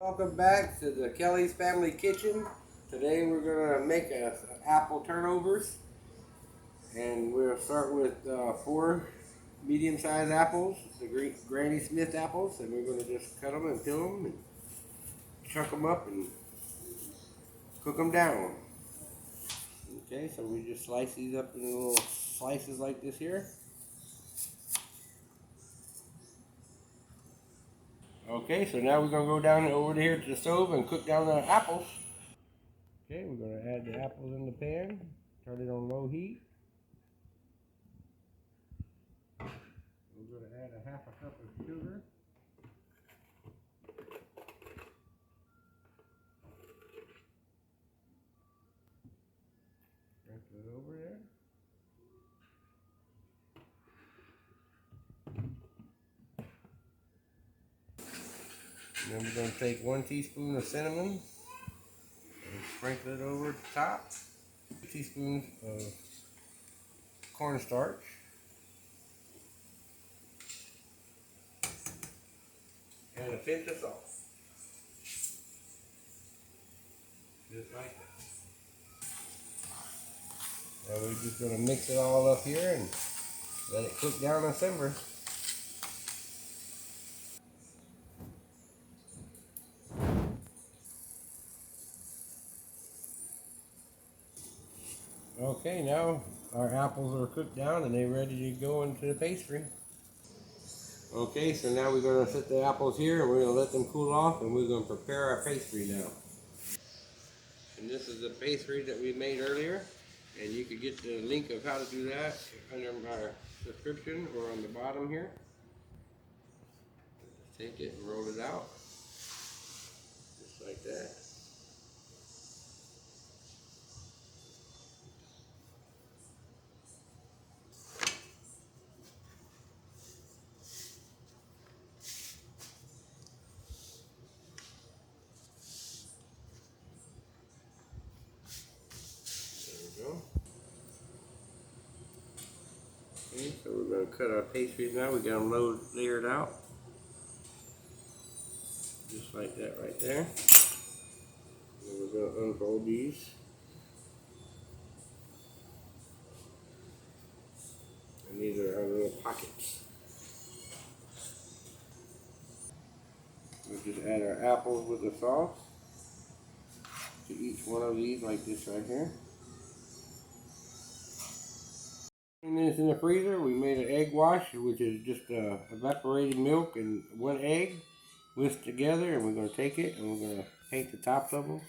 Welcome back to the Kelly's Family Kitchen. Today we're going to make apple turnovers, and we'll start with 4 medium-sized apples, the Granny Smith apples, and we're going to just cut them and peel them and chunk them up and cook them down. Okay, so we just slice these up in little slices like this here. Okay, so now we're going to go down over here to the stove and cook down the apples. Okay, we're going to add the apples in the pan, turn it on low heat. We're going to add a 1/2 cup of sugar. Sprinkle it over there. And then we're going to take 1 teaspoon of cinnamon and sprinkle it over the top. 2 teaspoons of cornstarch. And a pinch of salt. Just like that. Now we're just going to mix it all up here and let it cook down and simmer. Okay, now our apples are cooked down and they're ready to go into the pastry. Okay, so now we're going to set the apples here and we're going to let them cool off, and we're going to prepare our pastry now. And this is the pastry that we made earlier, and you can get the link of how to do that under our description or on the bottom here. Take it and roll it out, just like that. Okay, so we're going to cut our pastries now. We got them layered out, just like that right there. And we're going to unfold these. And these are our little pockets. We'll just add our apples with the sauce to each one of these like this right here. This in the freezer, we made an egg wash, which is just evaporated milk and 1 egg whisked together, and we're going to take it and we're going to paint the tops of them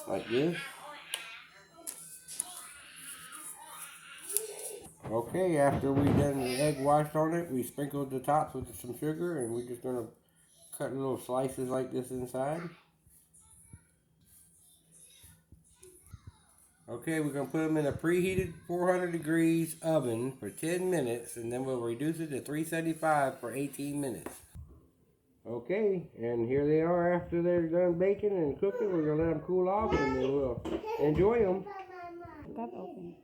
like this. Okay, after we done the egg wash on it, we sprinkled the tops with some sugar, and we're just going to cut little slices like this inside. Okay, we're going to put them in a preheated 400 degrees oven for 10 minutes, and then we'll reduce it to 375 for 18 minutes. Okay, and here they are after they're done baking and cooking. We're going to let them cool off, and then we'll enjoy them. That's open.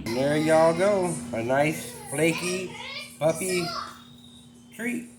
And there y'all go, a nice, flaky, puffy treat.